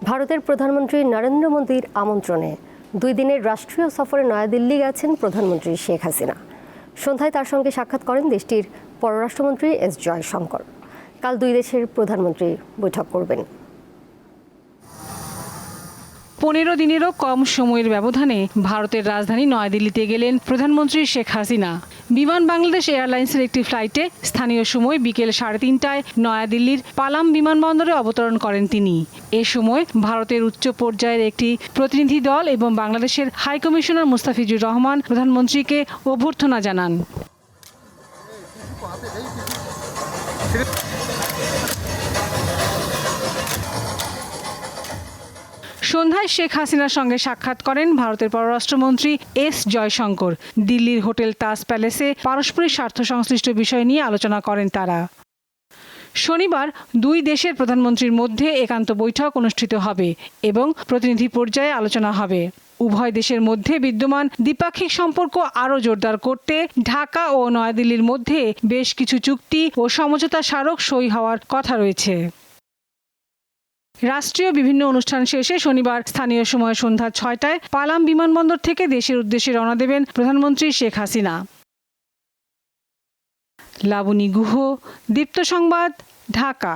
ভারতের প্রধানমন্ত্রী নরেন্দ্র মোদীর আমন্ত্রণে 2 দিনের রাষ্ট্রীয় সফরে নয়াদিল্লি গেছেন প্রধানমন্ত্রী শেখ হাসিনা। সন্ধ্যায় তার সঙ্গে সাক্ষাৎ করেন দেশটির পররাষ্ট্রমন্ত্রী এস জয়শঙ্কর। কাল 2 দেশের প্রধানমন্ত্রী বৈঠক করবেন। 15 দিনেরও কম সময়ের ব্যবধানে ভারতের রাজধানী নয়াদিল্লিতে গেলেন প্রধানমন্ত্রী শেখ হাসিনা। বিমান বাংলাদেশ এয়ারলাইন্সের একটি ফ্লাইটে স্থানীয় সময় বিকেল 3:30টায় নয়াদিল্লির পালাম বিমানবন্দরে অবতরণ করেন তিনি। এ সময় ভারতের উচ্চ পর্যায়ের একটি প্রতিনিধি দল এবং বাংলাদেশের হাইকমিশনার মুস্তাফিজুর রহমান প্রধানমন্ত্রীকে অভ্যর্থনা জানান। সন্ধ্যায় শেখ হাসিনার সঙ্গে সাক্ষাৎ করেন ভারতের পররাষ্ট্রমন্ত্রী এস জয়শঙ্কর। দিল্লির হোটেল তাজ প্যালেসে পারস্পরিক স্বার্থ সংশ্লিষ্ট বিষয় নিয়ে আলোচনা করেন তারা। শনিবার 2 দেশের প্রধানমন্ত্রীর মধ্যে একান্ত বৈঠক অনুষ্ঠিত হবে এবং প্রতিনিধি পর্যায়ে আলোচনা হবে। উভয় দেশের মধ্যে বিদ্যমান দ্বিপাক্ষিক সম্পর্ক আরও জোরদার করতে ঢাকা ও নয়াদিল্লির মধ্যে বেশ কিছু চুক্তি ও সমঝোতা স্মারক সই হওয়ার কথা রয়েছে। রাষ্ট্রীয় বিভিন্ন অনুষ্ঠান শেষে শনিবার স্থানীয় সময় সন্ধ্যা 6টায় পালাম বিমানবন্দর থেকে দেশের উদ্দেশ্যে রওনা দেবেন প্রধানমন্ত্রী শেখ হাসিনা। লাবণী গুহ, দীপ্ত সংবাদ, ঢাকা।